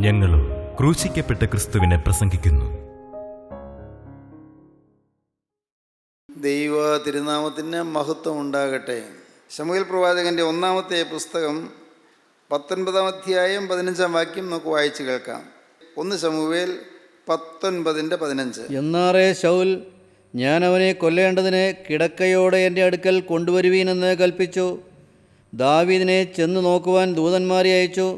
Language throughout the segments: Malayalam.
ഞങ്ങളും ക്രൂശിക്കപ്പെട്ട ക്രിസ്തുവിനെ പ്രസംഗിക്കുന്നു. ദൈവ തിരുനാമത്തിന് മഹത്വം ഉണ്ടാകട്ടെ. ശമൂവേൽ പ്രവാചകൻ്റെ ഒന്നാമത്തെ പുസ്തകം 19 അധ്യായം 15 വാക്യം നമുക്ക് വായിച്ചു കേൾക്കാം. 1 ശമൂവേൽ 19:15. എന്നാറേ ശൗൽ, ഞാൻ അവനെ കൊല്ലേണ്ടതിന് കിടക്കയോടെ എൻ്റെ അടുക്കൽ കൊണ്ടുവരുവീനെന്ന് കൽപ്പിച്ചു. ദാവീദിനെ ചെന്ന് നോക്കുവാൻ ദൂതന്മാരെ അയച്ചു.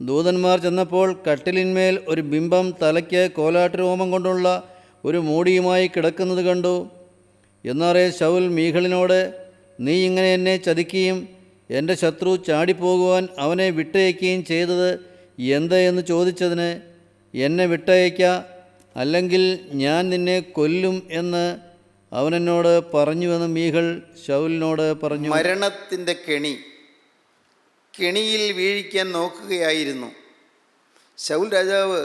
ദൂതന്മാർ ചെന്നപ്പോൾ കട്ടിലിന്മേൽ ഒരു ബിംബം തലയ്ക്ക് കോലാട്ട് രോമം കൊണ്ടുള്ള ഒരു മൂടിയുമായി കിടക്കുന്നത് കണ്ടു. എന്നാറേ ശൗൽ മീഖളിനോട്, നീ ഇങ്ങനെ എന്നെ ചതിക്കുകയും എൻ്റെ ശത്രു ചാടിപ്പോകുവാൻ അവനെ വിട്ടയക്കുകയും ചെയ്തത് എന്ത് എന്ന് ചോദിച്ചതിന്, എന്നെ വിട്ടയയ്ക്ക, അല്ലെങ്കിൽ ഞാൻ നിന്നെ കൊല്ലും എന്ന് അവനെന്നോട് പറഞ്ഞുവെന്ന് മീഖൾ ശൗലിനോട് പറഞ്ഞു. മരണത്തിൻ്റെ കെണിയിൽ വീഴിക്കാൻ നോക്കുകയായിരുന്നു. ശൗൽ രാജാവ്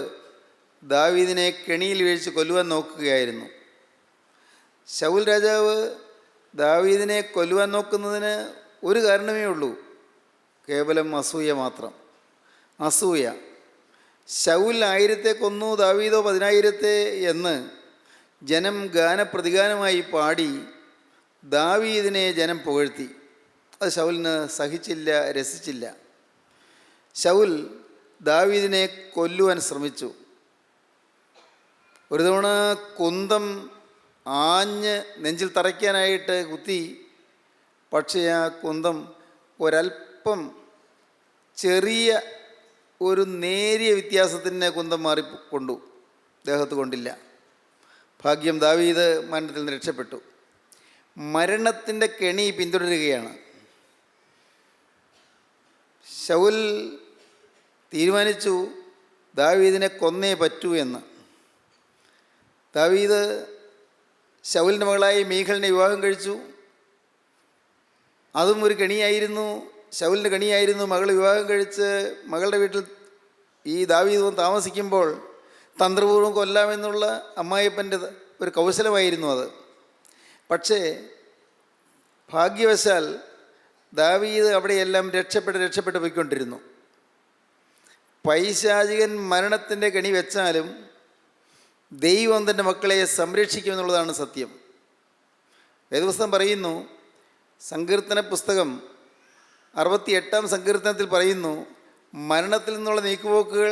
ദാവീദിനെ കെണിയിൽ വീഴ്ച കൊല്ലുവാൻ നോക്കുകയായിരുന്നു. ശൗൽ രാജാവ് ദാവീദിനെ കൊല്ലുവാൻ നോക്കുന്നതിന് ഒരു കാരണമേ ഉള്ളൂ, കേവലം അസൂയ മാത്രം. അസൂയ. ശൗൽ 1000 കൊന്നു, ദാവീദോ 10,000 എന്ന് ജനം ഗാനപ്രതിഗാനമായി പാടി ദാവീദിനെ ജനം പുകഴ്ത്തി. അത് ശൗലിന് സഹിച്ചില്ല, രസിച്ചില്ല. ശൗൽ ദാവീദിനെ കൊല്ലുവാൻ ശ്രമിച്ചു. ഒരു തവണ കുന്തം ആഞ്ഞ് നെഞ്ചിൽ തറയ്ക്കാനായിട്ട് കുത്തി. പക്ഷേ ആ കുന്തം ഒരല്പം ചെറിയ ഒരു നേരിയ വ്യത്യാസത്തിന് കുന്തം മാറിക്കൊണ്ടു, ദേഹത്ത് കൊണ്ടില്ല. ഭാഗ്യം, ദാവീദ് മരണത്തിൽ നിന്ന് രക്ഷപ്പെട്ടു. മരണത്തിൻ്റെ കെണി പിന്തുടരുകയാണ്. ശൗൽ തീരുമാനിച്ചു ദാവീദിനെ കൊന്നേ പറ്റൂ എന്ന്. ദാവീദ് ശൗലിൻ്റെ മകളായി മീഖളിനെ വിവാഹം കഴിച്ചു. അതും ഒരു കെണിയായിരുന്നു, ശൗലിൻ്റെ കെണിയായിരുന്നു. മകൾ വിവാഹം കഴിച്ച് മകളുടെ വീട്ടിൽ ഈ ദാവീദ് താമസിക്കുമ്പോൾ തന്ത്രപൂർവ്വം കൊല്ലാമെന്നുള്ള അമ്മായിയപ്പൻ്റെ ഒരു കൗശലമായിരുന്നു അത്. പക്ഷേ ഭാഗ്യവശാൽ ദാവീദ് അവിടെയെല്ലാം രക്ഷപ്പെട്ട് പോയിക്കൊണ്ടിരുന്നു. പൈശാചികൻ മരണത്തിൻ്റെ കെണി വെച്ചാലും ദൈവം തൻ്റെ മക്കളെ സംരക്ഷിക്കുമെന്നുള്ളതാണ് സത്യം. വേദപുസ്തകം പറയുന്നു, സങ്കീർത്തന പുസ്തകം 68-ാം സങ്കീർത്തനത്തിൽ പറയുന്നു, മരണത്തിൽ നിന്നുള്ള നീക്കുപോക്കുകൾ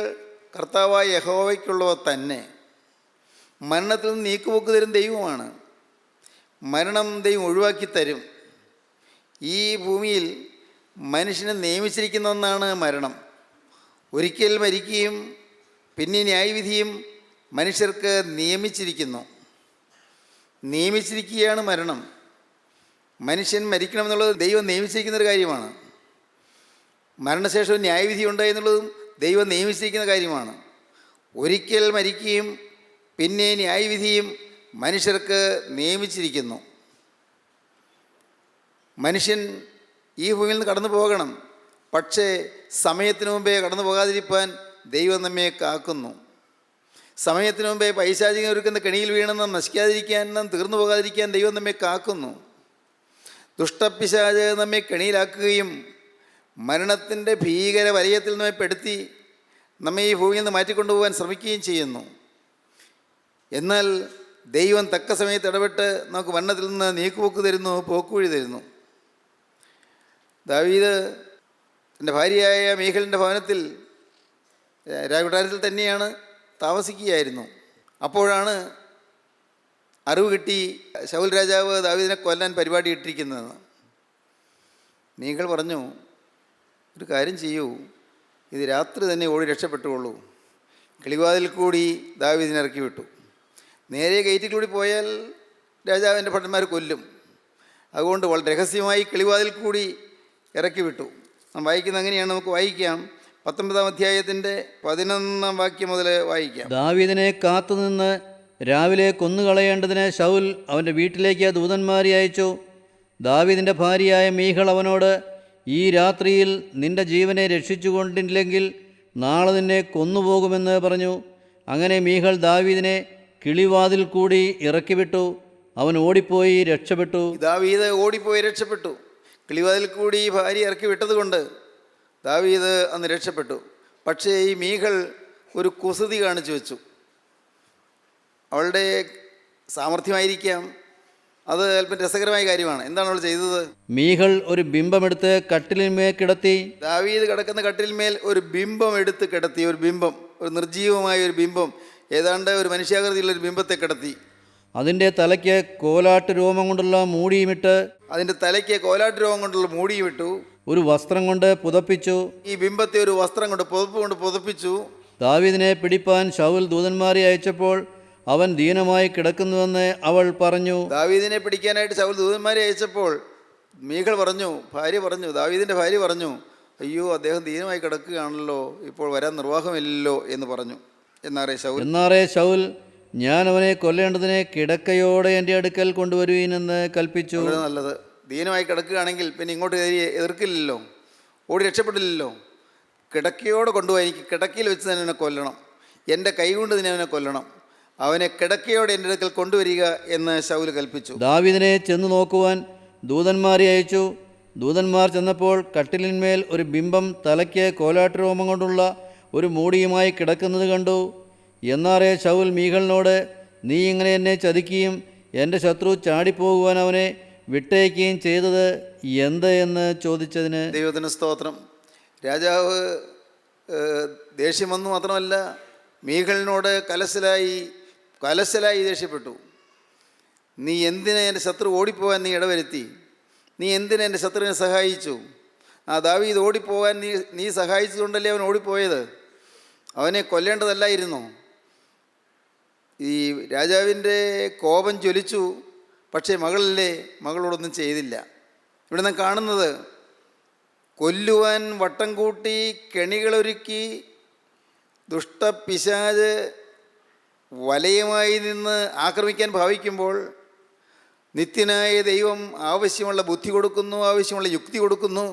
കർത്താവായ യഹോവയ്ക്കുള്ളവ തന്നെ. മരണത്തിൽ നിന്ന് നീക്കുപോക്ക് തരും ദൈവമാണ്. മരണം ദൈവം ഒഴിവാക്കി തരും. ഈ ഭൂമിയിൽ മനുഷ്യനെ നിയമിച്ചിരിക്കുന്ന ഒന്നാണ് മരണം. ഒരിക്കൽ മരിക്കുകയും പിന്നെ ന്യായവിധിയും മനുഷ്യർക്ക് നിയമിച്ചിരിക്കുകയാണ് മരണം. മനുഷ്യൻ മരിക്കണമെന്നുള്ളത് ദൈവം നിയമിച്ചിരിക്കുന്നൊരു കാര്യമാണ്. മരണശേഷവും ന്യായവിധി ഉണ്ട് എന്നുള്ളതും ദൈവം നിയമിച്ചിരിക്കുന്ന കാര്യമാണ്. ഒരിക്കൽ മരിക്കുകയും പിന്നെ ന്യായവിധിയും മനുഷ്യർക്ക് നിയമിച്ചിരിക്കുന്നു. മനുഷ്യൻ ഈ ഭൂമിയിൽ നിന്ന് കടന്നു പോകണം. പക്ഷേ സമയത്തിന് മുമ്പേ കടന്നു പോകാതിരിക്കാൻ ദൈവം നമ്മെ കാക്കുന്നു. സമയത്തിന് മുമ്പേ പൈശാചികൻ ഒരുക്കുന്ന കെണിയിൽ വീണെന്നും നശിക്കാതിരിക്കാനും തീർന്നു പോകാതിരിക്കാൻ ദൈവം നമ്മെ കാക്കുന്നു. ദുഷ്ടപ്പിശാച് നമ്മെ കെണിയിലാക്കുകയും മരണത്തിൻ്റെ ഭീകര വലയത്തിൽ നമ്മെ പെടുത്തി നമ്മെ ഈ ഭൂമിയിൽ നിന്ന് മാറ്റിക്കൊണ്ടുപോകാൻ ശ്രമിക്കുകയും ചെയ്യുന്നു. എന്നാൽ ദൈവം തക്ക സമയത്ത് ഇടപെട്ട് നമുക്ക് മരണത്തിൽ നിന്ന് നീക്കുപോക്ക് തരുന്നു, പോക്കുവഴി തരുന്നു. ദാവീദ് തൻ്റെ ഭാര്യയായ മീഖളിൻ്റെ ഭവനത്തിൽ രാജകൊട്ടാരത്തിൽ തന്നെയാണ് താമസിക്കുകയായിരുന്നു. അപ്പോഴാണ് അറിവ് കിട്ടി ശൗൽ രാജാവ് ദാവീദിനെ കൊല്ലാൻ പരിപാടി ഇട്ടിരിക്കുന്നതെന്ന്. മീഖൾ പറഞ്ഞു, ഒരു കാര്യം ചെയ്യൂ, ഇത് രാത്രി തന്നെ ഓടി രക്ഷപ്പെട്ടുകൊള്ളൂ. കിളിവാതിൽ കൂടി ദാവീദിനെ ഇറക്കി വിട്ടു. നേരെ ഗേറ്റിൽ കൂടി പോയാൽ രാജാവിൻ്റെ ഭടന്മാർ കൊല്ലും. അതുകൊണ്ട് വളരെ രഹസ്യമായി കിളിവാതിൽ കൂടി ഇറക്കി വിട്ടു. നാം വായിക്കുന്നത് അങ്ങനെയാണ്. നമുക്ക് വായിക്കാം. 19-ാം അധ്യായത്തിൻ്റെ 11-ാം വാക്യം മുതൽ വായിക്കാം. ദാവീദിനെ കാത്തുനിന്ന് രാവിലെ കൊന്നുകളയേണ്ടതിന് ശൗൽ അവൻ്റെ വീട്ടിലേക്ക് ദൂതന്മാരെ അയച്ചു. ദാവീദിൻ്റെ ഭാര്യയായ മീഖൾ അവനോട്, ഈ രാത്രിയിൽ നിൻ്റെ ജീവനെ രക്ഷിച്ചുകൊണ്ടില്ലെങ്കിൽ നാളെ നിന്നെ കൊന്നുപോകുമെന്ന് പറഞ്ഞു. അങ്ങനെ മീഖൾ ദാവീദിനെ കിളിവാതിൽ കൂടി ഇറക്കിവിട്ടു. അവൻ ഓടിപ്പോയി രക്ഷപ്പെട്ടു. ദാവീദ് ഓടിപ്പോയി രക്ഷപ്പെട്ടു. കിളിവാതിൽ കൂടി ഭാര്യ ഇറക്കി വിട്ടതുകൊണ്ട് ദാവീദ് അന്ന് രക്ഷപ്പെട്ടു. പക്ഷേ ഈ മീഖൾ ഒരു കുസൃതി കാണിച്ചു വെച്ചു. അവളുടെ സാമർഥ്യമായിരിക്കാം, അത് അല്പം രസകരമായ കാര്യമാണ്. എന്താണ് അവൾ ചെയ്തത്? മീഖൾ ഒരു ബിംബമെടുത്ത് കട്ടിലിന്മേൽ കിടത്തി. ദാവീദ് കിടക്കുന്ന കട്ടിലിന്മേൽ ഒരു ബിംബം എടുത്ത് കിടത്തി. ഒരു ബിംബം, ഒരു നിർജീവമായ ഒരു ബിംബം, ഏതാണ്ട് ഒരു മനുഷ്യാകൃതിയുള്ള ഒരു ബിംബത്തെ കിടത്തി. അതിൻ്റെ തലയ്ക്ക് കോലാട്ട് രോമം കൊണ്ടുള്ള മൂടിയുമിട്ട്, അതിൻ്റെ തലയ്ക്ക് കോലാട്ട് രോഗം കൊണ്ടുള്ള മൂടിയും ഇട്ടു. ഒരു വസ്ത്രം കൊണ്ട് പുതപ്പിച്ചു. ഈ ബിംബത്തെ ഒരു വസ്ത്രം കൊണ്ട് പുതപ്പ് കൊണ്ട് പുതപ്പിച്ചു. ദാവീദിനെ പിടിപ്പാൻ ശൗൽ ദൂതന്മാരെ അയച്ചപ്പോൾ അവൻ ദീനമായി കിടക്കുന്നുവെന്ന് അവൾ പറഞ്ഞു. ദാവീദിനെ പിടിക്കാനായിട്ട് ശൗൽ ദൂതന്മാരെ അയച്ചപ്പോൾ മീഖൾ പറഞ്ഞു, ഭാര്യ പറഞ്ഞു, ദാവീദിൻ്റെ ഭാര്യ പറഞ്ഞു, അയ്യോ അദ്ദേഹം ദീനമായി കിടക്കുകയാണല്ലോ, ഇപ്പോൾ വരാൻ നിർവാഹമില്ലല്ലോ എന്ന് പറഞ്ഞു. എന്നാറേ ശൗൽ, ഞാൻ അവനെ കൊല്ലേണ്ടതിനെ കിടക്കയോടെ എൻ്റെ അടുക്കൽ കൊണ്ടുവരുവീനെന്ന് കൽപ്പിച്ചു. നല്ലത്. ദീനമായി കിടക്കുകയാണെങ്കിൽ പിന്നെ ഇങ്ങോട്ട് കയറി എതിർക്കില്ലല്ലോ, ഓടി രക്ഷപ്പെടില്ലല്ലോ. കിടക്കയോടെ കൊണ്ടുപോയി, എനിക്ക് കിടക്കയിൽ വെച്ച് തന്നെ അവനെ കൊല്ലണം, എൻ്റെ കൈ കൊണ്ട് തന്നെ അവനെ കൊല്ലണം, അവനെ കിടക്കയോടെ എൻ്റെ അടുക്കൽ കൊണ്ടുവരിക എന്ന് ശൗൽ കൽപ്പിച്ചു. ദാവീദിനെ ചെന്ന് നോക്കുവാൻ ദൂതന്മാരെ അയച്ചു. ദൂതന്മാർ ചെന്നപ്പോൾ കട്ടിലിന്മേൽ ഒരു ബിംബം തലയ്ക്ക് കോലാട്ട് രോമം കൊണ്ടുള്ള ഒരു മൂടിയുമായി കിടക്കുന്നത് കണ്ടു. എന്നാറേ ശൗൽ മീഖളിനോട്, നീ ഇങ്ങനെ എന്നെ ചതിക്കുകയും എൻ്റെ ശത്രു ചാടിപ്പോകുവാൻ അവനെ വിട്ടയക്കുകയും ചെയ്തത് എന്ത് എന്ന് ചോദിച്ചതിന്, ദൈവത്തിന് സ്തോത്രം. രാജാവ് ദേഷ്യം വന്നു മാത്രമല്ല, മീഖളിനോട് കലശലായി ദേഷ്യപ്പെട്ടു. നീ എന്തിനെ എൻ്റെ ശത്രു ഓടിപ്പോകാൻ നീ ഇടവരുത്തി? നീ എന്തിനെ എൻ്റെ ശത്രുവിനെ സഹായിച്ചു? ദാവീദ് ഓടിപ്പോകാൻ നീ സഹായിച്ചതുകൊണ്ടല്ലേ അവൻ ഓടിപ്പോയത്? അവനെ കൊല്ലേണ്ടതല്ലായിരുന്നോ? ഈ രാജാവിൻ്റെ കോപം ജ്വലിച്ചു. പക്ഷേ മകളോടൊന്നും ചെയ്തില്ല. ഇവിടെ നാം കാണുന്നത്, കൊല്ലുവാൻ വട്ടം കൂട്ടി കെണികളൊരുക്കി ദുഷ്ടപിശാച് വലയമായി നിന്ന് ആക്രമിക്കാൻ ഭാവിക്കുമ്പോൾ നിത്യനായ ദൈവം ആവശ്യമുള്ള ബുദ്ധി കൊടുക്കുന്നു, ആവശ്യമുള്ള യുക്തി കൊടുക്കുന്നു,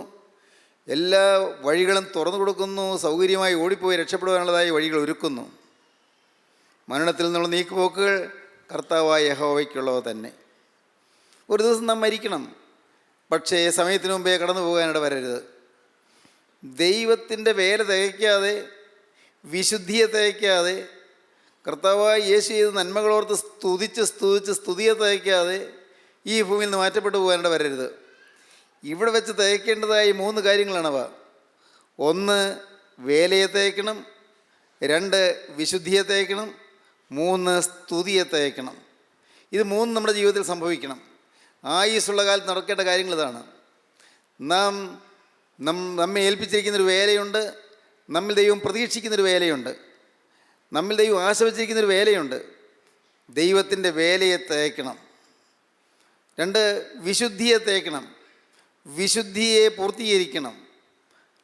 എല്ലാ വഴികളും തുറന്നു കൊടുക്കുന്നു, സൗകര്യമായി ഓടിപ്പോയി രക്ഷപ്പെടുവാനുള്ളതായ വഴികൾ ഒരുക്കുന്നു. മരണത്തിൽ നിന്നുള്ള നീക്കുപോക്കുകൾ കർത്താവായ യഹോവയ്ക്കുള്ളവ തന്നെ. ഒരു ദിവസം നാം മരിക്കണം, പക്ഷേ സമയത്തിന് മുമ്പേ കടന്നു പോകാനിട വരരുത്. ദൈവത്തിൻ്റെ വേല തികയ്ക്കാതെ, വിശുദ്ധിയെ തികയ്ക്കാതെ, കർത്താവായ യേശു ചെയ്ത് നന്മകളോർത്ത് സ്തുതിയെ തികയ്ക്കാതെ ഈ ഭൂമിയിൽ നിന്ന് മാറ്റപ്പെട്ടു പോകാനിട വരരുത്. ഇവിടെ വെച്ച് തികയ്ക്കേണ്ടതായ 3 കാര്യങ്ങളാണവ. 1 വേലയെ തികയ്ക്കണം, 2 വിശുദ്ധിയെ തികയ്ക്കണം, 3 സ്തുതിയെ തികയ്ക്കണം. ഇത് 3 നമ്മുടെ ജീവിതത്തിൽ സംഭവിക്കണം. ആയുസ്സുള്ള കാലത്ത് നടക്കേണ്ട കാര്യങ്ങൾ ഇതാണ്. നമ്മെ ഏൽപ്പിച്ചിരിക്കുന്നൊരു വേലയുണ്ട്, നമ്മിൽ ദൈവം പ്രതീക്ഷിക്കുന്നൊരു വേലയുണ്ട്, നമ്മിൽ ദൈവം ആശ്രയിച്ചിരിക്കുന്നൊരു വേലയുണ്ട്. ദൈവത്തിൻ്റെ വേലയെ തികയ്ക്കണം. 2 വിശുദ്ധിയെ തികയ്ക്കണം, വിശുദ്ധിയെ പൂർത്തീകരിക്കണം.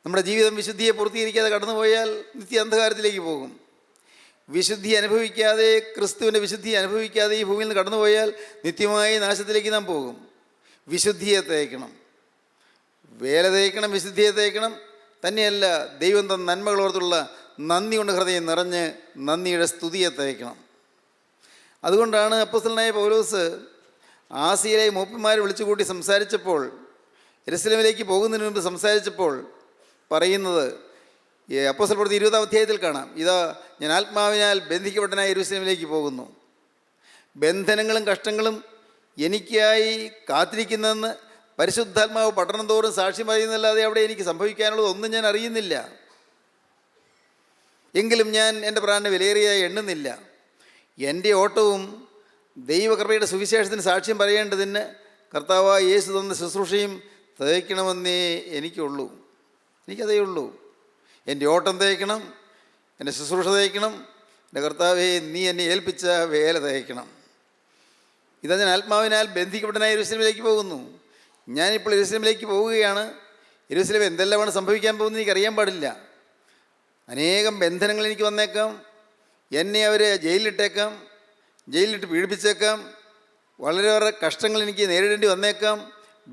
നമ്മുടെ ജീവിതം വിശുദ്ധിയെ പൂർത്തീകരിക്കാതെ കടന്നുപോയാൽ നിത്യ അന്ധകാരത്തിലേക്ക് പോകും. വിശുദ്ധി അനുഭവിക്കാതെ, ക്രിസ്തുവിൻ്റെ വിശുദ്ധി അനുഭവിക്കാതെ ഈ ഭൂമിയിൽ നിന്ന് കടന്നുപോയാൽ നിത്യമായ നാശത്തിലേക്ക് നാം പോകും. വിശുദ്ധിയെ തേക്കണം, വേല തേക്കണം, വിശുദ്ധിയെ തേക്കണം. തന്നെയല്ല, ദൈവം തന്ന നന്മകളോർത്തുള്ള നന്ദി കൊണ്ട് ഹൃദയം നിറഞ്ഞ് നന്ദിയുടെ സ്തുതിയെ തേക്കണം. അതുകൊണ്ടാണ് അപ്പോസ്തലനായ പൗലോസ് ആസിയയിലെ മൂപ്പന്മാരെ വിളിച്ചുകൂട്ടി സംസാരിച്ചപ്പോൾ, യെരുശലേമിലേക്ക് പോകുന്നതിന് മുമ്പ് സംസാരിച്ചപ്പോൾ പറയുന്നത്, അപ്പോസ്തല പ്രവൃത്തി 20-ാം അധ്യായത്തിൽ കാണാം, ഇതാ ഞാൻ ആത്മാവിനാൽ ബന്ധിക്കപ്പെട്ടനായ യെരുശലേമിലേക്ക് പോകുന്നു. ബന്ധനങ്ങളും കഷ്ടങ്ങളും എനിക്കായി കാത്തിരിക്കുന്നതെന്ന് പരിശുദ്ധാത്മാവ് പട്ടണം തോറും സാക്ഷ്യം പറയുന്നതല്ലാതെ അവിടെ എനിക്ക് സംഭവിക്കാനുള്ളത് ഒന്നും ഞാൻ അറിയുന്നില്ല. എങ്കിലും ഞാൻ എൻ്റെ പ്രാണനെ വിലയേറിയായി എണ്ണുന്നില്ല. എൻ്റെ ഓട്ടവും ദൈവകൃപയുടെ സുവിശേഷത്തിന് സാക്ഷ്യം പറയേണ്ടതിന് കർത്താവായ യേശു തന്ന ശുശ്രൂഷയും തേക്കണമെന്നേ എനിക്കുള്ളൂ. എനിക്കതേ ഉള്ളൂ. എൻ്റെ ഓട്ടം തേക്കണം, എൻ്റെ ശുശ്രൂഷ തേക്കണം, എൻ്റെ കർത്താവേ നീ എന്നെ ഏൽപ്പിച്ച വേല തേക്കണം. ഇതാ ഞാൻ ആത്മാവിനാൽ ബന്ധിക്കപ്പെട്ടനായ യെരുശലേമിലേക്ക് പോകുന്നു. ഞാനിപ്പോൾ യെരുശലേമിലേക്ക് പോവുകയാണ്. യെരുശലേം എന്തെല്ലാമാണ് സംഭവിക്കാൻ പോകുന്നത് എനിക്കറിയാൻ പാടില്ല. അനേകം ബന്ധനങ്ങൾ എനിക്ക് വന്നേക്കാം, എന്നെ അവർ ജയിലിലിട്ടേക്കാം, ജയിലിലിട്ട് പീഡിപ്പിച്ചേക്കാം, വളരെയേറെ കഷ്ടങ്ങൾ എനിക്ക് നേരിടേണ്ടി വന്നേക്കാം,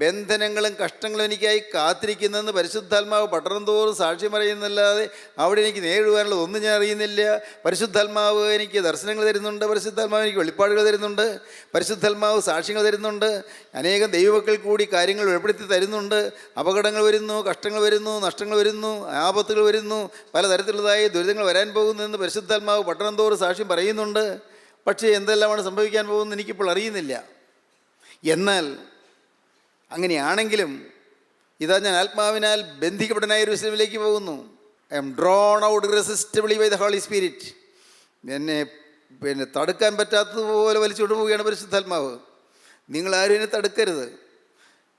ബന്ധനങ്ങളും കഷ്ടങ്ങളും എനിക്കായി കാത്തിരിക്കുന്നതെന്ന് പരിശുദ്ധാത്മാവ് പട്ടണം തോറും സാക്ഷ്യം പറയുന്നല്ലാതെ അവിടെ എനിക്ക് നേരിടുവാനുള്ളത് ഒന്നും ഞാൻ അറിയുന്നില്ല. പരിശുദ്ധാത്മാവ് എനിക്ക് ദർശനങ്ങൾ തരുന്നുണ്ട്, പരിശുദ്ധാത്മാവ് എനിക്ക് വെളിപ്പാടുകൾ തരുന്നുണ്ട്, പരിശുദ്ധാത്മാവ് സാക്ഷ്യങ്ങൾ തരുന്നുണ്ട്, അനേകം ദൈവമക്കൾ കൂടി കാര്യങ്ങൾ വെളിപ്പെടുത്തി തരുന്നുണ്ട്. അപകടങ്ങൾ വരുന്നു, കഷ്ടങ്ങൾ വരുന്നു, നഷ്ടങ്ങൾ വരുന്നു, ആപത്തുകൾ വരുന്നു, പലതരത്തിലുള്ളതായ ദുരിതങ്ങൾ വരാൻ പോകുന്നതെന്ന് പരിശുദ്ധാത്മാവ് പട്ടണം തോറും സാക്ഷ്യം പറയുന്നുണ്ട്. പക്ഷേ എന്തെല്ലാമാണ് സംഭവിക്കാൻ പോകുന്നത് എനിക്കിപ്പോൾ അറിയുന്നില്ല. എന്നാൽ അങ്ങനെയാണെങ്കിലും ഇതാ ഞാൻ ആത്മാവിനാൽ ബന്ധിക്കപ്പെട്ടനായ യെരൂശലേമിലേക്ക് പോകുന്നു. I am drawn out irresistibly by the holy spirit. എന്നെ തടുക്കാൻ പറ്റാത്തതുപോലെ വലിച്ചുകൊണ്ട് പോവുകയാണ് പരിശുദ്ധാത്മാവ്. നിങ്ങളാരും എന്നെ തടുക്കരുത്.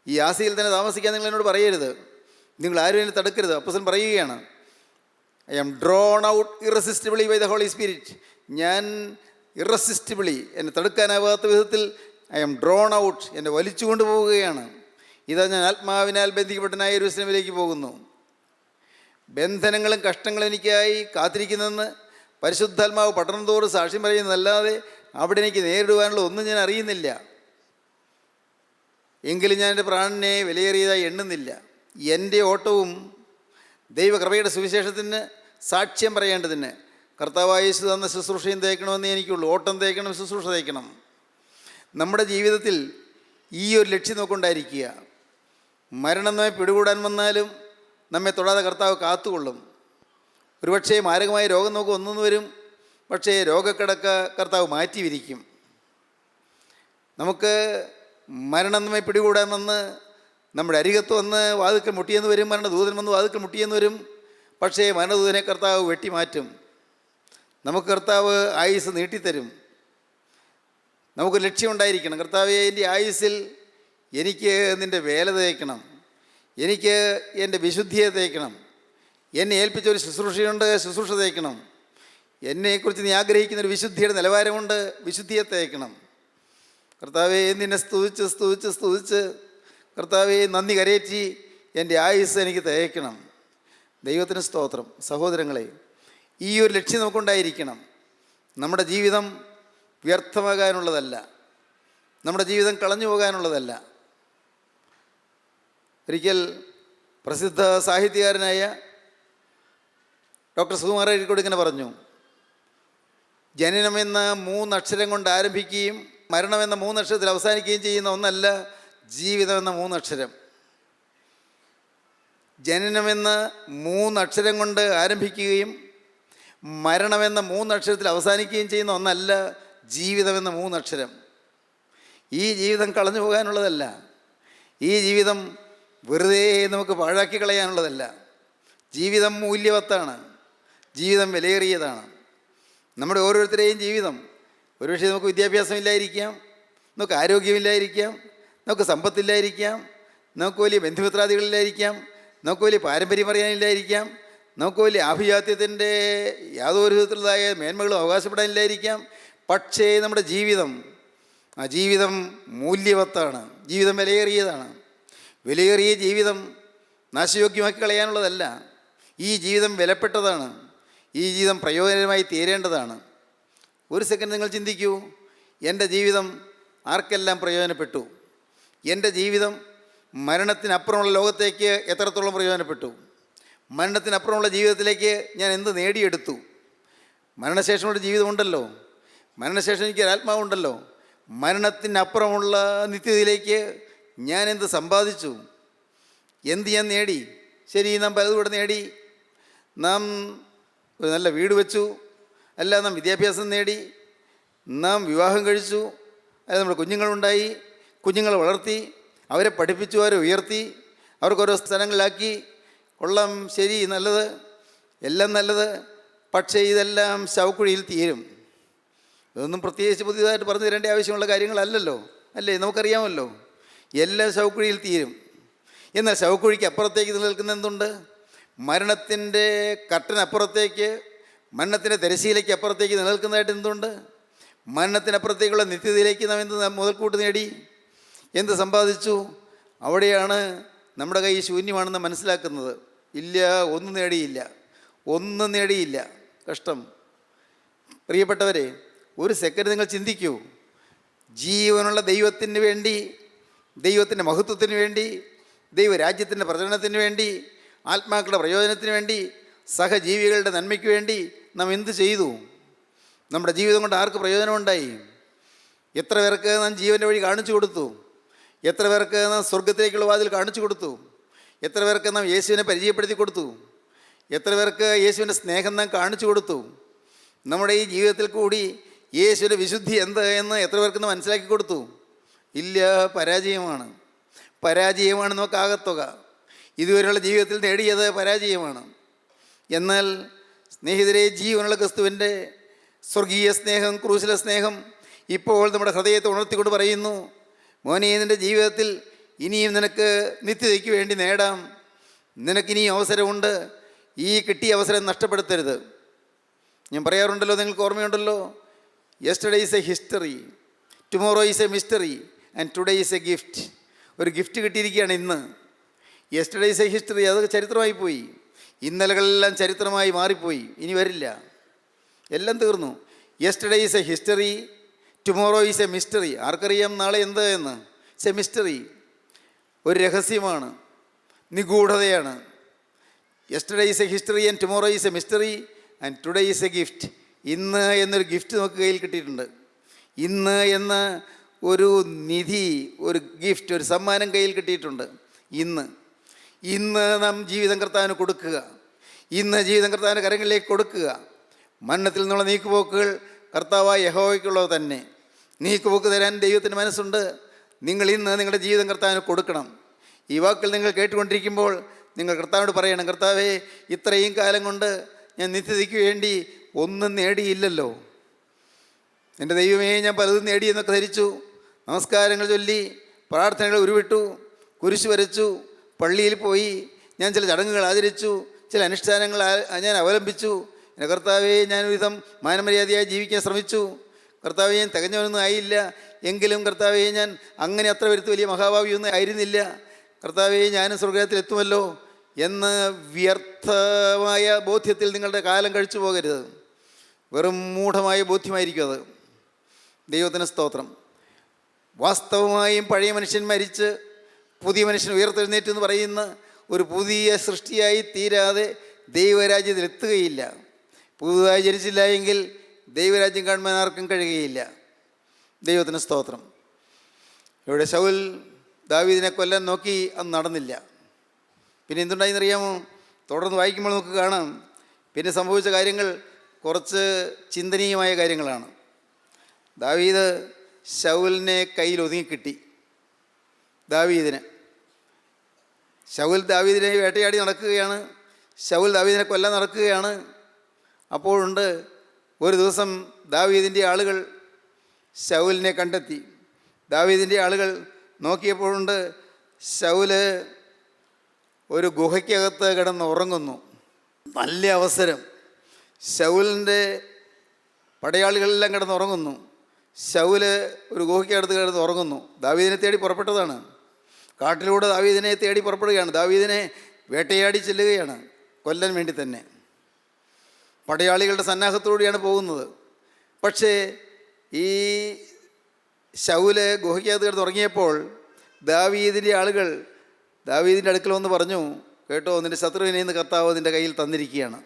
ഈ ആസിയിൽ തന്നെ താമസിക്കാൻ നിങ്ങൾ എന്നോട് പറയരുത്. നിങ്ങളാരും എന്നെ തടുക്കരുത്. അപ്പോസ്തലൻ പറയുകയാണ്, I am drawn out irresistibly by the holy spirit. ഞാൻ ഇറസിസ്റ്റബിളി, എന്നെ തടുക്കാനാവാത്ത വിധത്തിൽ ഐ എം ഡ്രോൺ ഔട്ട്, എന്നെ വലിച്ചുകൊണ്ട് പോവുകയാണ്. ഇതാ ഞാൻ ആത്മാവിനാൽ ബന്ധിക്കപ്പെട്ടനായ യെരൂശലേമിലേക്ക് പോകുന്നു. ബന്ധനങ്ങളും കഷ്ടങ്ങളും എനിക്കായി കാത്തിരിക്കുന്നതെന്ന് പരിശുദ്ധാത്മാവ് പട്ടണം തോറും സാക്ഷ്യം പറയുന്നതല്ലാതെ അവിടെ എനിക്ക് നേരിടുവാനുള്ള ഒന്നും ഞാൻ അറിയുന്നില്ല. എങ്കിലും ഞാൻ എൻ്റെ പ്രാണനെ വിലയേറിയതായി എണ്ണുന്നില്ല. എൻ്റെ ഓട്ടവും ദൈവകൃപയുടെ സുവിശേഷത്തിന് സാക്ഷ്യം പറയേണ്ടതിന് കർത്താവായ യേശു തന്ന ശുശ്രൂഷയും തേക്കണമെന്നേ എനിക്കുള്ളൂ. ഓട്ടം തേക്കണം, ശുശ്രൂഷ തേക്കണം. നമ്മുടെ ജീവിതത്തിൽ ഈ ഒരു ലക്ഷ്യം നോക്കൊണ്ടായിരിക്കുക. മരണം നമ്മെ പിടികൂടാൻ വന്നാലും നമ്മെ തൊടാതെ കർത്താവ് കാത്തുകൊള്ളും. ഒരുപക്ഷേ മാരകമായ രോഗം നമുക്ക് ഒന്നു വരും, പക്ഷേ രോഗക്കിടക്ക കർത്താവ് മാറ്റി വിരിക്കും. നമുക്ക് മരണം നമ്മെ പിടികൂടാൻ വന്ന് നമ്മുടെ അരികത്ത് വന്ന് വാതിൽക്കൽ മുട്ടിയെന്ന് വരും, മരണദൂതൻ വന്ന് വാതിൽക്കൽ മുട്ടിയെന്ന് വരും, പക്ഷേ മരണദൂതനെ കർത്താവ് വെട്ടിമാറ്റും. നമുക്ക് കർത്താവ് ആയുസ് നീട്ടിത്തരും. നമുക്ക് ലക്ഷ്യമുണ്ടായിരിക്കണം. കർത്താവേ, എൻ്റെ ആയുസ്സിൽ എനിക്ക് നിൻ്റെ വേല തേക്കണം, എനിക്ക് എൻ്റെ വിശുദ്ധിയെ തേക്കണം, എന്നെ ഏൽപ്പിച്ചൊരു ശുശ്രൂഷയുണ്ട്, ശുശ്രൂഷ തേക്കണം, എന്നെക്കുറിച്ച് നീ ആഗ്രഹിക്കുന്നൊരു വിശുദ്ധിയുടെ നിലവാരമുണ്ട്, വിശുദ്ധിയെ തേക്കണം. കർത്താവേ, നിന്നെ സ്തുതിച്ച് സ്തുതിച്ച് സ്തുതിച്ച് കർത്താവേ നന്ദി കരയേറ്റി എൻ്റെ ആയുസ് എനിക്ക് തേക്കണം. ദൈവത്തിന് സ്തോത്രം. സഹോദരങ്ങളെ, ഈ ഒരു ലക്ഷ്യം നമുക്കുണ്ടായിരിക്കണം. നമ്മുടെ ജീവിതം വ്യർത്ഥമാകാനുള്ളതല്ല, നമ്മുടെ ജീവിതം കളഞ്ഞു പോകാനുള്ളതല്ല. ഒരിക്കൽ പ്രസിദ്ധ സാഹിത്യകാരനായ ഡോക്ടർ സുകുമാർ അഴീക്കോട് ഇങ്ങനെ പറഞ്ഞു, ജനനമെന്ന 3 അക്ഷരം കൊണ്ട് ആരംഭിക്കുകയും മരണമെന്ന 3 അക്ഷരത്തിൽ അവസാനിക്കുകയും ചെയ്യുന്ന ഒന്നല്ല ജീവിതമെന്ന 3 അക്ഷരം. ജനനമെന്ന 3 അക്ഷരം കൊണ്ട് ആരംഭിക്കുകയും മരണമെന്ന 3 അക്ഷരത്തിൽ അവസാനിക്കുകയും ചെയ്യുന്ന ഒന്നല്ല ജീവിതമെന്ന 3 അക്ഷരം. ഈ ജീവിതം കളഞ്ഞു പോകാനുള്ളതല്ല. ഈ ജീവിതം വെറുതെ നമുക്ക് പാഴാക്കി കളയാനുള്ളതല്ല. ജീവിതം മൂല്യവത്താണ്, ജീവിതം വിലയേറിയതാണ്. നമ്മുടെ ഓരോരുത്തരെയും ജീവിതം, ഒരുപക്ഷെ നമുക്ക് വിദ്യാഭ്യാസമില്ലായിരിക്കാം, നമുക്ക് ആരോഗ്യമില്ലായിരിക്കാം, നമുക്ക് സമ്പത്തില്ലായിരിക്കാം, നമുക്ക് വലിയ ബന്ധുമിത്രാദികളില്ലായിരിക്കാം, നമുക്ക് വലിയ പാരമ്പര്യം അറിയാനില്ലായിരിക്കാം, നമുക്ക് വലിയ ആഭിജാത്യത്തിൻ്റെ യാതൊരു വിധത്തിലുള്ളതായ മേന്മകളും അവകാശപ്പെടാനില്ലായിരിക്കാം. പക്ഷേ നമ്മുടെ ജീവിതം, ആ ജീവിതം മൂല്യവത്താണ്, ജീവിതം വിലയേറിയതാണ്. വിലയേറിയ ജീവിതം നാശയോഗ്യമാക്കി കളയാനുള്ളതല്ല. ഈ ജീവിതം വിലപ്പെട്ടതാണ്. ഈ ജീവിതം പ്രയോജനമായി തീരേണ്ടതാണ്. ഒരു സെക്കൻഡ് നിങ്ങൾ ചിന്തിക്കൂ, എൻ്റെ ജീവിതം ആർക്കെല്ലാം പ്രയോജനപ്പെട്ടു? എൻ്റെ ജീവിതം മരണത്തിനപ്പുറമുള്ള ലോകത്തേക്ക് എത്രത്തോളം പ്രയോജനപ്പെട്ടു? മരണത്തിനപ്പുറമുള്ള ജീവിതത്തിലേക്ക് ഞാൻ എന്ത് നേടിയെടുത്തു? മരണശേഷമുള്ള ജീവിതമുണ്ടല്ലോ, മരണശേഷം എനിക്ക് ആത്മാവുണ്ടല്ലോ. മരണത്തിനപ്പുറമുള്ള നിത്യതയിലേക്ക് ഞാൻ എന്ത് സമ്പാദിച്ചു? എന്ത് ഞാൻ നേടി? ശരി, നാം പലതും ഇവിടെ നേടി. നാം ഒരു നല്ല വീട് വെച്ചു, അല്ല നാം വിദ്യാഭ്യാസം നേടി, നാം വിവാഹം കഴിച്ചു, അല്ല നമ്മുടെ കുഞ്ഞുങ്ങളുണ്ടായി, കുഞ്ഞുങ്ങളെ വളർത്തി, അവരെ പഠിപ്പിച്ചു, അവരെ ഉയർത്തി, അവർക്കോരോ സ്ഥലങ്ങളിലാക്കി. കൊള്ളാം, ശരി, നല്ലത്, എല്ലാം നല്ലത്. പക്ഷേ ഇതെല്ലാം ശവക്കുഴിയിൽ തീരും. ഇതൊന്നും പ്രത്യേകിച്ച് പുതിയതായിട്ട് പറഞ്ഞു തരേണ്ട ആവശ്യമുള്ള കാര്യങ്ങളല്ലല്ലോ, അല്ലേ? നമുക്കറിയാമല്ലോ, എല്ലാം ശവക്കുഴിയിൽ തീരും. എന്നാൽ ശവക്കുഴിക്ക് അപ്പുറത്തേക്ക് നിലനിൽക്കുന്ന എന്തുണ്ട്? മരണത്തിൻ്റെ കട്ടനപ്പുറത്തേക്ക്, മരണത്തിൻ്റെ തിരശ്ശീലയ്ക്ക് അപ്പുറത്തേക്ക് നിലനിൽക്കുന്നതായിട്ട് എന്തുണ്ട്? മരണത്തിനപ്പുറത്തേക്കുള്ള നിത്യതയിലേക്ക് നാം എന്ത് മുതൽക്കൂട്ട് നേടി, എന്ത് സമ്പാദിച്ചു? അവിടെയാണ് നമ്മുടെ കൈ ശൂന്യമാണെന്ന് മനസ്സിലാക്കുന്നത്. ഇല്ല, ഒന്നും നേടിയില്ല, ഒന്നും നേടിയില്ല. കഷ്ടം. പ്രിയപ്പെട്ടവരെ, ഒരു സെക്കൻഡ് നിങ്ങൾ ചിന്തിക്കൂ. ജീവനുള്ള ദൈവത്തിന് വേണ്ടി ദൈവത്തിൻ്റെ മഹത്വത്തിന് വേണ്ടി, ദൈവരാജ്യത്തിൻ്റെ പ്രചരണത്തിന് വേണ്ടി, ആത്മാക്കളുടെ പ്രയോജനത്തിന് വേണ്ടി, സഹജീവികളുടെ നന്മയ്ക്ക് വേണ്ടി നാം എന്ത് ചെയ്തു? നമ്മുടെ ജീവിതം കൊണ്ട് ആർക്ക് പ്രയോജനമുണ്ടായി? എത്ര പേർക്ക് നാം ജീവൻ്റെ വഴി കാണിച്ചു കൊടുത്തു? എത്ര പേർക്ക് നാം സ്വർഗത്തിലേക്കുള്ള വാതിൽ കാണിച്ചു കൊടുത്തു? എത്ര പേർക്ക് നാം യേശുവിനെ പരിചയപ്പെടുത്തി കൊടുത്തു? എത്ര പേർക്ക് യേശുവിൻ്റെ സ്നേഹം നാം കാണിച്ചു കൊടുത്തു? നമ്മുടെ ഈ ജീവിതത്തിൽ കൂടി യേശുവിൻ്റെ വിശുദ്ധി എന്ത് എന്ന് എത്ര പേർക്ക് നാം മനസ്സിലാക്കി കൊടുത്തു? ഇല്ല, പരാജയമാണ്. പരാജയമാണ് നമുക്കാകത്തുക. ഇതുവരെയുള്ള ജീവിതത്തിൽ നേടിയത് പരാജയമാണ്. എന്നാൽ സ്നേഹിതരെ, ജീവനുള്ള ക്രിസ്തുവിൻ്റെ സ്വർഗീയ സ്നേഹം, ക്രൂശിലെ സ്നേഹം ഇപ്പോൾ നമ്മുടെ ഹൃദയത്തെ ഉണർത്തിക്കൊണ്ട് പറയുന്നു, മോനെ, നിൻ്റെ ജീവിതത്തിൽ ഇനിയും നിനക്ക് നിത്യതയ്ക്ക് വേണ്ടി നേടാം. നിനക്കിനിയും അവസരമുണ്ട്. ഈ കിട്ടിയ അവസരം നഷ്ടപ്പെടുത്തരുത്. ഞാൻ പറയാറുണ്ടല്ലോ, നിങ്ങൾക്ക് ഓർമ്മയുണ്ടല്ലോ, yesterday is a history, tomorrow is a mystery and today is a gift. ഒരു ഗിഫ്റ്റ് കിട്ടിയിരിക്കുകയാണ് ഇന്ന്. യെസ്റ്റർഡേ ഈസ് എ ഹിസ്റ്ററി, അത് ചരിത്രമായി പോയി. ഇന്നലകളെല്ലാം ചരിത്രമായി മാറിപ്പോയി, ഇനി വരില്ല, എല്ലാം തീർന്നു. Yesterday is a history, tomorrow is a mystery. ആർക്കറിയാം നാളെ എന്ത് എന്ന്? ഇറ്റ്സ് എ മിസ്റ്ററി, ഒരു രഹസ്യമാണ്, നിഗൂഢതയാണ്. Yesterday is a history and tomorrow is a mystery and today is a gift. ഇന്ന് എന്നൊരു ഗിഫ്റ്റ് നമുക്ക് കയ്യിൽ കിട്ടിയിട്ടുണ്ട്. ഇന്ന് എന്ന ഒരു നിധി, ഒരു ഗിഫ്റ്റ്, ഒരു സമ്മാനം കയ്യിൽ കിട്ടിയിട്ടുണ്ട്. ഇന്ന് നാം ജീവിതം കർത്താവിന് കൊടുക്കുക. ഇന്ന് ജീവിതം കർത്താവിൻ്റെ കരങ്ങളിലേക്ക് കൊടുക്കുക. മരണത്തിൽ നിന്നുള്ള നീക്കുപോക്കുകൾ കർത്താവായ യഹോവയ്ക്കുള്ളത് തന്നെ. നീക്കുപോക്ക് തരാൻ ദൈവത്തിന് മനസ്സുണ്ട്. നിങ്ങൾ ഇന്ന് നിങ്ങളുടെ ജീവിതം കർത്താവിന് കൊടുക്കണം. ഈ വാക്കുകൾ നിങ്ങൾ കേട്ടുകൊണ്ടിരിക്കുമ്പോൾ നിങ്ങൾ കർത്താവിനോട് പറയണം, കർത്താവേ, ഇത്രയും കാലം കൊണ്ട് ഞാൻ നിത്യതയ്ക്ക് വേണ്ടി ഒന്നും നേടിയില്ലല്ലോ. എൻ്റെ ദൈവമേ, ഞാൻ പലതും നേടിയെന്നൊക്കെ ധരിച്ചു. നമസ്കാരങ്ങൾ ചൊല്ലി, പ്രാർത്ഥനകൾ ഉരുവിട്ടു, കുരിശ് വരച്ചു, പള്ളിയിൽ പോയി, ഞാൻ ചില ചടങ്ങുകൾ ആചരിച്ചു, ചില അനുഷ്ഠാനങ്ങൾ ഞാൻ അവലംബിച്ചു. എൻ്റെ കർത്താവേ, ഞാൻ ഒരുവിധം മാനമര്യാദയായി ജീവിക്കാൻ ശ്രമിച്ചു. കർത്താവേ, ഞാൻ തികഞ്ഞവനൊന്നും ആയില്ല. എങ്കിലും കർത്താവേ, ഞാൻ അങ്ങനെ അത്ര വരുത്ത് വലിയ മഹാഭാവിയൊന്നും ആയിരുന്നില്ല. കർത്താവേ, ഞാനും സ്വർഗ്ഗത്തിൽ എത്തുമല്ലോ എന്ന് വ്യർത്ഥമായ ബോധ്യത്തിൽ നിങ്ങളുടെ കാലം കഴിച്ചു പോകരുത്. വെറും മൂഢമായ ബോധ്യമായിരിക്കും അത്. ദൈവത്തിന് സ്തോത്രം. വാസ്തവമായും പഴയ മനുഷ്യൻ മരിച്ച് പുതിയ മനുഷ്യൻ ഉയർത്തെഴുന്നേറ്റ് എന്ന് പറയുന്ന ഒരു പുതിയ സൃഷ്ടിയായി തീരാതെ ദൈവരാജ്യത്തിൽ എത്തുകയില്ല. പുതുതായി ജനിച്ചില്ല എങ്കിൽ ദൈവരാജ്യം കാണുവാൻ ആർക്കും കഴിയുകയില്ല. ദൈവത്തിന് സ്തോത്രം. ഇവിടെ ശൗൽ ദാവീദിനെ കൊല്ലാൻ നോക്കി, അത് നടന്നില്ല. പിന്നെ എന്തുണ്ടായെന്നറിയാമോ? തുടർന്ന് വായിക്കുമ്പോൾ നമുക്ക് കാണാം, പിന്നെ സംഭവിച്ച കാര്യങ്ങൾ കുറച്ച് ചിന്തനീയമായ കാര്യങ്ങളാണ്. ദാവീദ് ശൗലിനെ കയ്യിൽ ഒതുങ്ങിക്കിട്ടി. ശൗൽ ദാവീദിനെ വേട്ടയാടി നടക്കുകയാണ്. ശൗൽ ദാവീദിനെ കൊല്ലാൻ നടക്കുകയാണ്. അപ്പോഴുണ്ട് ഒരു ദിവസം ദാവീദിൻ്റെ ആളുകൾ ശൗലിനെ കണ്ടെത്തി. ദാവീദിൻ്റെ ആളുകൾ നോക്കിയപ്പോഴുണ്ട് ശൗല് ഒരു ഗുഹയ്ക്കകത്ത് കിടന്ന് ഉറങ്ങുന്നു. നല്ല അവസരം. ശൗലിൻ്റെ പടയാളികളെല്ലാം കിടന്ന് ഉറങ്ങുന്നു. ശൗല് ഒരു ഗുഹയ്ക്കകത്ത് കിടന്ന് ഉറങ്ങുന്നു. ദാവീദിനെ തേടി പുറപ്പെട്ടതാണ്. കാട്ടിലൂടെ ദാവീദിനെ തേടി പുറപ്പെടുകയാണ്. ദാവീദിനെ വേട്ടയാടി ചെല്ലുകയാണ് കൊല്ലാൻ വേണ്ടി തന്നെ. പടയാളികളുടെ സന്നാഹത്തോടെയാണ് പോകുന്നത്. പക്ഷേ ഈ ശൗല് ഗുഹയ്ക്കകത്ത് കിടന്ന് ഉറങ്ങിയപ്പോൾ ദാവീദിൻ്റെ ആളുകൾ ദാവീദിൻ്റെ അടുക്കൽ വന്ന് പറഞ്ഞു, കേട്ടോ, നിൻ്റെ ശത്രുവിനെ ഇന്ന് കർത്താവ് നിൻ്റെ കയ്യിൽ തന്നിരിക്കുകയാണ്.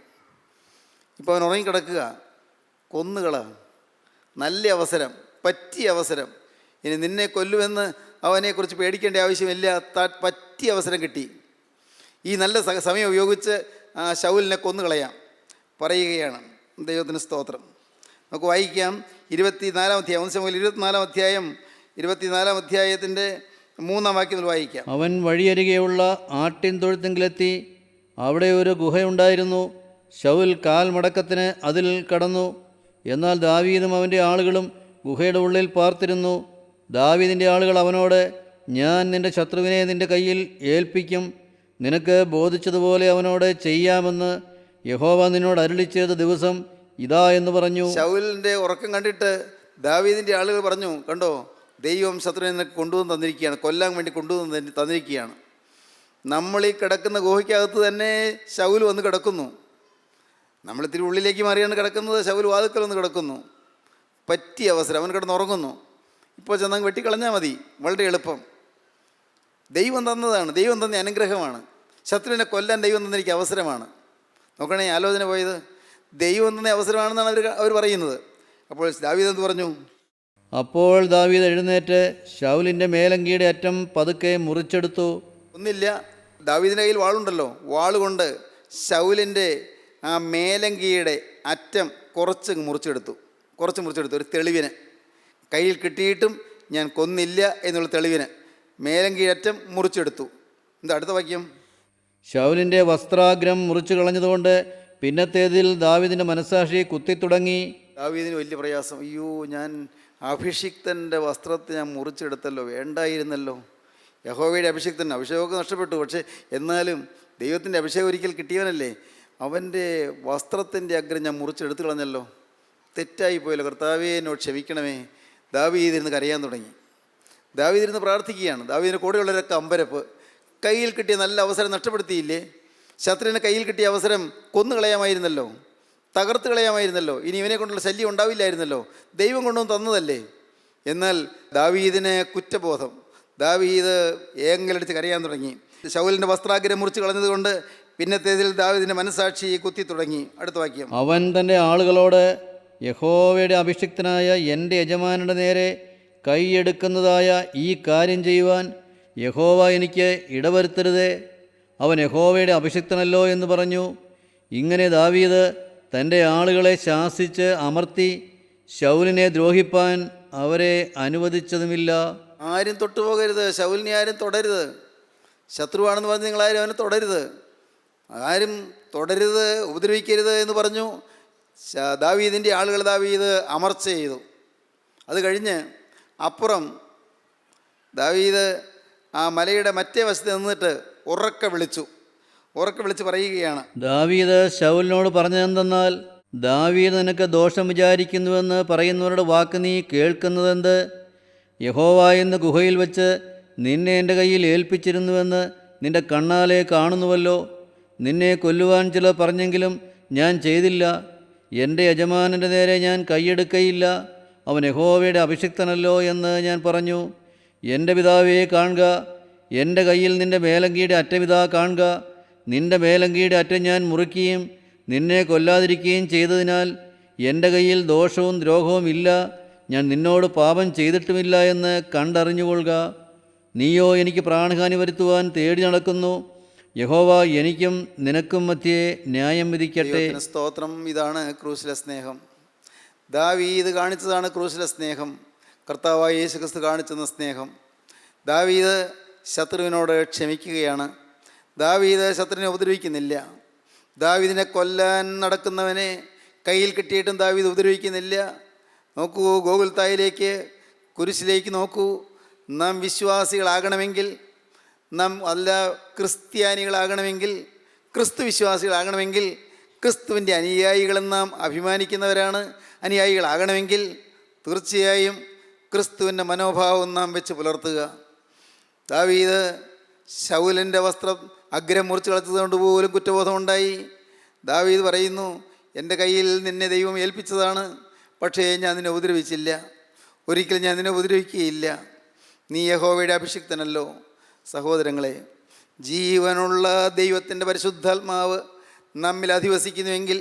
ഇപ്പോൾ അവൻ ഉറങ്ങിക്കിടക്കുക, കൊന്നുകള. നല്ല അവസരം, പറ്റിയ അവസരം. ഇനി നിന്നെ കൊല്ലുമെന്ന് അവനെക്കുറിച്ച് പേടിക്കേണ്ട ആവശ്യമില്ല. പറ്റിയ അവസരം കിട്ടി. ഈ നല്ല സമയം ഉപയോഗിച്ച് ശൗലിനെ കൊന്നുകളയാം പറയുകയാണ്. ദൈവത്തിന് സ്തോത്രം. നമുക്ക് വായിക്കാം 24-ാം അധ്യായം, 24-ാം അധ്യായം 24-ാം അധ്യായത്തിൻ്റെ 3-ാം വാക്യത്തിൽ വായിക്കാം. അവൻ വഴിയരികെയുള്ള ആട്ടിൻ തൊഴുത്തെങ്കിലെത്തി. അവിടെ ഒരു ഗുഹയുണ്ടായിരുന്നു. ശൗൽ കാൽ മടക്കത്തിന് അതിൽ കടന്നു. എന്നാൽ ദാവീദും അവൻ്റെ ആളുകളും ഗുഹയുടെ ഉള്ളിൽ പാർത്തിരുന്നു. ദാവീദിൻ്റെ ആളുകൾ അവനോട്, ഞാൻ നിൻ്റെ ശത്രുവിനെ നിൻ്റെ കയ്യിൽ ഏൽപ്പിക്കും. നിനക്ക് ബോധിച്ചതുപോലെ അവനോട് ചെയ്യാമെന്ന് യഹോവ നിന്നോട് അരുളിച്ചെയ്ത ദിവസം ഇതാ എന്ന് പറഞ്ഞു. ശൗലിൻ്റെ ഉറക്കം കണ്ടിട്ട് ദാവീദിൻ്റെ ആളുകൾ പറഞ്ഞു, കണ്ടോ, ദൈവം ശത്രുവിനെ നിനക്ക് കൊണ്ടുവന്ന് തന്നിരിക്കുകയാണ്, കൊല്ലാൻ വേണ്ടി കൊണ്ടുവന്ന് തന്നിരിക്കുകയാണ്. നമ്മളീ കിടക്കുന്ന ഗുഹയ്ക്കകത്ത് തന്നെ ശൗൽ വന്ന് കിടക്കുന്നു. നമ്മളിത്തിരി ഉള്ളിലേക്ക് മാറിയാണ് കിടക്കുന്നത്. ശൗൽ വാതുക്കൽ വന്ന് കിടക്കുന്നു. പറ്റിയ അവസരം. അവൻ കിടന്നുറങ്ങുന്നു. ഇപ്പോൾ ചെന്നങ്ങ് വെട്ടിക്കളഞ്ഞാൽ മതി, വളരെ എളുപ്പം. ദൈവം തന്നതാണ്, ദൈവം തന്ന അനുഗ്രഹമാണ്. ശത്രുവിനെ കൊല്ലാൻ ദൈവം തന്ന എനിക്ക് അവസരമാണ്. നോക്കണേ, ആലോചന പോയത് ദൈവം തന്ന അവസരമാണെന്നാണ് അവർ പറയുന്നത്. അപ്പോൾ ദാവീദ് എന്ത് പറഞ്ഞു? അപ്പോൾ ദാവീദ് എഴുന്നേറ്റ് ശൗലിൻ്റെ മേലങ്കിയുടെ അറ്റം പതുക്കെ മുറിച്ചെടുത്തു. ഒന്നില്ല, ദാവീദിൻ്റെ കയ്യിൽ വാളുണ്ടല്ലോ, വാളുകൊണ്ട് ശൗലിൻ്റെ ആ മേലങ്കിയുടെ അറ്റം കുറച്ച് മുറിച്ചെടുത്തു. ഒരു തെളിവിന്, കയ്യിൽ കിട്ടിയിട്ടും ഞാൻ കൊന്നില്ല എന്നുള്ള തെളിവിന് മേലങ്കിയുടെ അറ്റം മുറിച്ചെടുത്തു. എന്താ അടുത്ത വാക്യം? ശൗലിൻ്റെ വസ്ത്രാഗ്രം മുറിച്ചു കളഞ്ഞതുകൊണ്ട് പിന്നത്തേതിൽ ദാവീദിൻ്റെ മനസ്സാക്ഷി കുത്തിത്തുടങ്ങി. ദാവീദിന് വലിയ പ്രയാസം. അയ്യോ, ഞാൻ അഭിഷിക്തൻ്റെ വസ്ത്രത്തെ ഞാൻ മുറിച്ചെടുത്തല്ലോ, വേണ്ടായിരുന്നല്ലോ. യഹോവയുടെ അഭിഷേകമൊക്കെ നഷ്ടപ്പെട്ടു, പക്ഷേ എന്നാലും ദൈവത്തിൻ്റെ അഭിഷേകം ഒരിക്കൽ കിട്ടിയവനല്ലേ, അവൻ്റെ വസ്ത്രത്തിൻ്റെ അഗ്രം ഞാൻ മുറിച്ചെടുത്തു കളഞ്ഞല്ലോ, തെറ്റായിപ്പോയല്ലോ, കർത്താവേ എന്നോട് ക്ഷമിക്കണമേ. ദാവീദിരുന്ന് കരയാൻ തുടങ്ങി. ദാവീദിരുന്ന് പ്രാർത്ഥിക്കുകയാണ്. ദാവീദിൻ്റെ കൂടെയുള്ളവരൊക്കെ അമ്പരപ്പ്. കയ്യിൽ കിട്ടിയ നല്ല അവസരം നഷ്ടപ്പെടുത്തിയില്ലേ? ശത്രുവിന് കയ്യിൽ കിട്ടിയ അവസരം കൊന്നുകളയാമായിരുന്നല്ലോ, തകർത്ത് കളയാമായിരുന്നല്ലോ, ഇനി ഇവനെ കൊണ്ടുള്ള ശല്യം ഉണ്ടാവില്ലായിരുന്നല്ലോ, ദൈവം കൊണ്ടുവന്ന് തന്നതല്ലേ. എന്നാൽ ദാവീദിന് കുറ്റബോധം. ദാവീദ് ഏങ്ങലടിച്ച് കരയാൻ തുടങ്ങി. ശൗലിൻ്റെ വസ്ത്രാഗ്രം മുറിച്ച് കളഞ്ഞതുകൊണ്ട് പിന്നത്തേതിൽ ദാവീദിൻ്റെ മനസ്സാക്ഷി കുത്തി തുടങ്ങി. അടുത്ത വാക്യം: അവൻ തൻ്റെ ആളുകളോട്, യഹോവയുടെ അഭിഷിക്തനായ എൻ്റെ യജമാനന്റെ നേരെ കൈയെടുക്കുന്നതായ ഈ കാര്യം ചെയ്യുവാൻ യഹോവ എനിക്ക് ഇടവരുത്തരുതേ, അവൻ യഹോവയുടെ അഭിഷിക്തനല്ലോ എന്ന് പറഞ്ഞു. ഇങ്ങനെ ദാവീദ് തൻ്റെ ആളുകളെ ശാസിച്ച് അമർത്തി ശൗലിനെ ദ്രോഹിപ്പാൻ അവരെ അനുവദിച്ചതുമില്ല. ആരും തൊട്ടുപോകരുത്, ശൗലിനെ ആരും തൊടരുത്. ശത്രുവാണെന്ന് പറഞ്ഞ് നിങ്ങളാരും അവനെ തൊടരുത്, ആരും തൊടരുത്, ഉപദ്രവിക്കരുത് എന്ന് പറഞ്ഞു. ദാവീദിൻ്റെ ആളുകൾ ദാവീദ് അമർച്ച ചെയ്തു. അത് കഴിഞ്ഞ് അപ്പുറം ദാവീദ് ആ മലയുടെ മറ്റേ വശത്ത് നിന്നിട്ട് ഉറക്കെ വിളിച്ച് പറയുകയാണ്. ദാവീദ് ശൗലിനോട് പറഞ്ഞതെന്തെന്നാൽ, ദാവീദ് നിനക്ക് ദോഷം വിചാരിക്കുന്നുവെന്ന് പറയുന്നവരുടെ വാക്ക് നീ കേൾക്കുന്നതെന്ത്? യഹോവ ഇന്ന് ഗുഹയിൽ വെച്ച് നിന്നെ എൻ്റെ കയ്യിൽ ഏൽപ്പിച്ചിരുന്നുവെന്ന് നിൻ്റെ കണ്ണാലെ കാണുന്നുവല്ലോ. നിന്നെ കൊല്ലുവാൻ ചിലർ പറഞ്ഞെങ്കിലും ഞാൻ ചെയ്തില്ല. എൻ്റെ യജമാനൻ്റെ നേരെ ഞാൻ കൈയെടുക്കയില്ല, അവൻ യഹോവയുടെ അഭിഷിക്തനല്ലോ എന്ന് ഞാൻ പറഞ്ഞു. എൻ്റെ പിതാവേ കാണുക, എൻ്റെ കയ്യിൽ നിൻ്റെ മേലങ്കിയുടെ അറ്റമിതാ കാണുക. നിൻ്റെ മേലങ്കിയുടെ അറ്റം ഞാൻ മുറിക്കുകയും നിന്നെ കൊല്ലാതിരിക്കുകയും ചെയ്തതിനാൽ എൻ്റെ കയ്യിൽ ദോഷവും ദ്രോഹവും ഇല്ല, ഞാൻ നിന്നോട് പാപം ചെയ്തിട്ടുമില്ല എന്ന് കണ്ടറിഞ്ഞുകൊള്ളുക. നീയോ എനിക്ക് പ്രാണഹാനി വരുത്തുവാൻ തേടി നടക്കുന്നു. യഹോവ എനിക്കും നിനക്കും മധ്യേ ന്യായം വിധിക്കട്ടെ. സ്തോത്രം. ഇതാണ് ക്രൂശിലെ സ്നേഹം. ദാവീദ് കാണിച്ചതാണ് ക്രൂശിലെ സ്നേഹം. കർത്താവായ യേശുക്രിസ്തു കാണിച്ചെന്ന സ്നേഹം. ദാവീദ് ശത്രുവിനോട് ക്ഷമിക്കുകയാണ്. ദാവീദ് ശത്രുവിനെ ഉപദ്രവിക്കുന്നില്ല. ദാവീദിനെ കൊല്ലാൻ നടക്കുന്നവനെ കയ്യിൽ കിട്ടിയിട്ടും ദാവീദ് ഉപദ്രവിക്കുന്നില്ല. നോക്കൂ, ഗോകുൽത്തായിലേക്ക്, കുരിശിലേക്ക് നോക്കൂ. നാം വിശ്വാസികളാകണമെങ്കിൽ, നാം അല്ല ക്രിസ്ത്യാനികളാകണമെങ്കിൽ, ക്രിസ്തു വിശ്വാസികളാകണമെങ്കിൽ, ക്രിസ്തുവിൻ്റെ അനുയായികളെന്ന് നാം അഭിമാനിക്കുന്നവരാണ്. അനുയായികളാകണമെങ്കിൽ തീർച്ചയായും ക്രിസ്തുവിൻ്റെ മനോഭാവം നാം വെച്ച് പുലർത്തുക. ദാവീദ് ശൗലിൻ്റെ വസ്ത്രം അഗ്രം മുറിച്ച് കളച്ചതുകൊണ്ട് പോലും കുറ്റബോധമുണ്ടായി. ദാവീദ് പറയുന്നു, എൻ്റെ കയ്യിൽ നിന്നെ ദൈവം ഏൽപ്പിച്ചതാണ്, പക്ഷേ ഞാൻ നിന്നെ ഉപദ്രവിച്ചില്ല, ഒരിക്കലും ഞാൻ നിന്നെ ഉപദ്രവിക്കുകയില്ല. നീ യഹോവയുടെ അഭിഷിക്തനല്ലോ. സഹോദരങ്ങളെ, ജീവനുള്ള ദൈവത്തിൻ്റെ പരിശുദ്ധാത്മാവ് നമ്മിൽ അധിവസിക്കുന്നുവെങ്കിൽ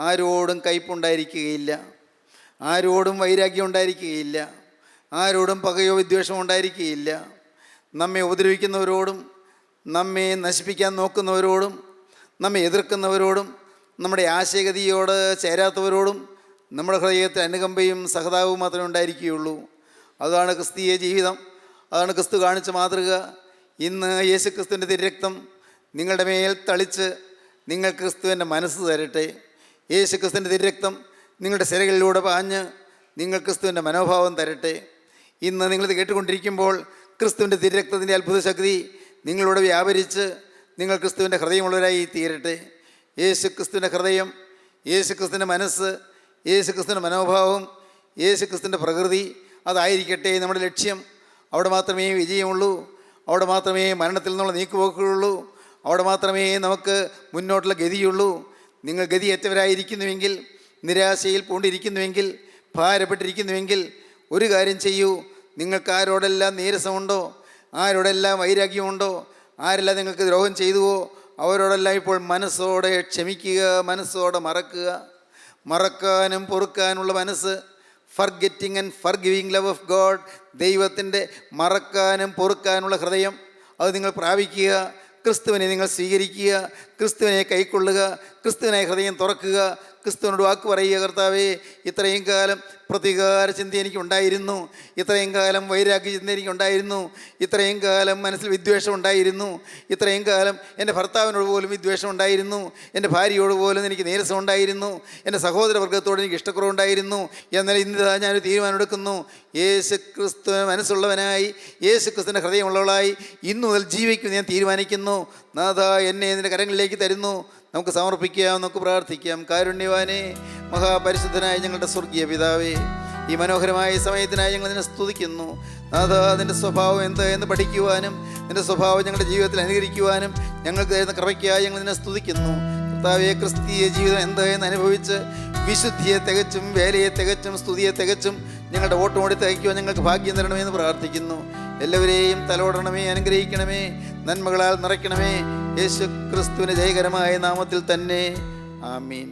ആരോടും കയ്പുണ്ടായിരിക്കുകയില്ല, ആരോടും വൈരാഗ്യം ഉണ്ടായിരിക്കുകയില്ല, ആരോടും പകയോ വിദ്വേഷമോ ഉണ്ടായിരിക്കുകയില്ല. നമ്മെ ഉപദ്രവിക്കുന്നവരോടും, നമ്മെ നശിപ്പിക്കാൻ നോക്കുന്നവരോടും, നമ്മെ എതിർക്കുന്നവരോടും, നമ്മുടെ ആശയഗതിയോട് ചേരാത്തവരോടും നമ്മുടെ ഹൃദയത്തിൽ അനുകമ്പയും സഹതാപവും മാത്രമേ ഉണ്ടായിരിക്കുകയുള്ളൂ. അതാണ് ക്രിസ്തീയ ജീവിതം, അതാണ് ക്രിസ്തു കാണിച്ച മാതൃക. ഇന്ന് യേശു ക്രിസ്തുവിൻ്റെ തിരുരക്തം നിങ്ങളുടെ മേൽ തളിച്ച് നിങ്ങൾ ക്രിസ്തുവിൻ്റെ മനസ്സ് തരട്ടെ. യേശു ക്രിസ്തുവിൻ്റെ തിരുരക്തം നിങ്ങളുടെ സിരകളിലൂടെ പാഞ്ഞ് നിങ്ങൾ ക്രിസ്തുവിൻ്റെ മനോഭാവം തരട്ടെ. ഇന്ന് നിങ്ങളിത് കേട്ടുകൊണ്ടിരിക്കുമ്പോൾ ക്രിസ്തുവിൻ്റെ തിരുരക്തത്തിൻ്റെ അത്ഭുത ശക്തി നിങ്ങളോട് വ്യാപരിച്ച് നിങ്ങൾ ക്രിസ്തുവിൻ്റെ ഹൃദയമുള്ളവരായി തീരട്ടെ. യേശു ക്രിസ്തുവിൻ്റെ ഹൃദയം, യേശു ക്രിസ്തുവിൻ്റെ മനസ്സ്, യേശു ക്രിസ്തുവിൻ്റെ മനോഭാവം, യേശു ക്രിസ്തുവിൻ്റെ പ്രകൃതി, അതായിരിക്കട്ടെ നമ്മുടെ ലക്ഷ്യം. അവിടെ മാത്രമേ വിജയമുള്ളൂ, അവിടെ മാത്രമേ മരണത്തിൽ നിന്നുള്ള നീക്കുപോക്കുകളുള്ളൂ, അവിടെ മാത്രമേ നമുക്ക് മുന്നോട്ടുള്ള ഗതിയുള്ളൂ. നിങ്ങൾ ഗതിയേറ്റവരായിരിക്കുന്നുവെങ്കിൽ, നിരാശയിൽ പൂണ്ടിരിക്കുന്നുവെങ്കിൽ, ഭാരപ്പെട്ടിരിക്കുന്നുവെങ്കിൽ ഒരു കാര്യം ചെയ്യൂ. നിങ്ങൾക്ക് ആരോടെല്ലാം നീരസമുണ്ടോ, ആരോടെല്ലാം വൈരാഗ്യമുണ്ടോ, ആരെല്ലാം നിങ്ങൾക്ക് ദ്രോഹം ചെയ്തുവോ അവരോടെല്ലാം ഇപ്പോൾ മനസ്സോടെ ക്ഷമിക്കുക, മനസ്സോടെ മറക്കുക. മറക്കാനും പൊറുക്കാനുള്ള മനസ്സ്, forgetting and ഫർഗിവിങ് love of God, ദൈവത്തിൻ്റെ മറക്കാനും പൊറുക്കാനുള്ള ഹൃദയം അത് നിങ്ങൾ പ്രാപിക്കുക. ക്രിസ്തുവിനെ നിങ്ങൾ സ്വീകരിക്കുക, ക്രിസ്തുവിനെ കൈക്കൊള്ളുക, ക്രിസ്തുവിനായി ഹൃദയം തുറക്കുക, ക്രിസ്തുവിനോട് വാക്ക് പറയുക. കർത്താവേ, ഇത്രയും കാലം പ്രതികാര ചിന്ത എനിക്കുണ്ടായിരുന്നു, ഇത്രയും കാലം വൈരാഗ്യ ചിന്ത എനിക്കുണ്ടായിരുന്നു, ഇത്രയും കാലം മനസ്സിൽ വിദ്വേഷം ഉണ്ടായിരുന്നു, ഇത്രയും കാലം എൻ്റെ ഭർത്താവിനോട് പോലും വിദ്വേഷം ഉണ്ടായിരുന്നു, എൻ്റെ ഭാര്യയോട് പോലും എനിക്ക് നീരസം ഉണ്ടായിരുന്നു, എൻ്റെ സഹോദരവർഗത്തോട് എനിക്ക് ഇഷ്ടക്കുറവുണ്ടായിരുന്നു. എന്നാൽ ഇന്ന് ഞാനൊരു തീരുമാനം എടുക്കുന്നു. യേശു ക്രിസ്തു മനസ്സുള്ളവനായി, യേശു ക്രിസ്തുവിൻ്റെ ഹൃദയമുള്ളവളായി ഇന്നു മുതൽ ജീവിക്കും ഞാൻ തീരുമാനിക്കുന്നു. നാഥ, എന്നെ നിൻ്റെ കരങ്ങളിലേക്ക് തരുന്നു. നമുക്ക് സമർപ്പിക്കാം, നമുക്ക് പ്രാർത്ഥിക്കാം. കാരുണ്യവാനേ, മഹാപരിശുദ്ധനായ ഞങ്ങളുടെ സ്വർഗീയ പിതാവേ, ഈ മനോഹരമായ സമയത്തിനായി ഞങ്ങൾ നിന്നെ സ്തുതിക്കുന്നു. നാഥ, നിൻ്റെ സ്വഭാവം എന്ത് എന്ന് പഠിക്കുവാനും നിൻ്റെ സ്വഭാവം ഞങ്ങളുടെ ജീവിതത്തിൽ അനുകരിക്കുവാനും ഞങ്ങൾക്ക് തരുന്ന കൃപയ്ക്കായി ഞങ്ങൾ നിന്നെ സ്തുതിക്കുന്നു. കർത്താവേ, ക്രിസ്തീയ ജീവിതം എന്ത് എന്ന് അനുഭവിച്ച് വിശുദ്ധിയെ തികച്ചും വേലയെ തികച്ചും സ്തുതിയെ തികച്ചും ഞങ്ങളുടെ ഓട്ടമോടി തികയ്ക്കുവാൻ ഞങ്ങൾക്ക് ഭാഗ്യം തരണമെന്ന് പ്രാർത്ഥിക്കുന്നു. എല്ലാവരെയും തലോടണമേ, അനുഗ്രഹിക്കണമേ, നന്മകളാൽ നിറയ്ക്കണമേ. യേശു ക്രിസ്തുവിൻ്റെ ജയകരമായ നാമത്തിൽ തന്നെ. ആമീൻ.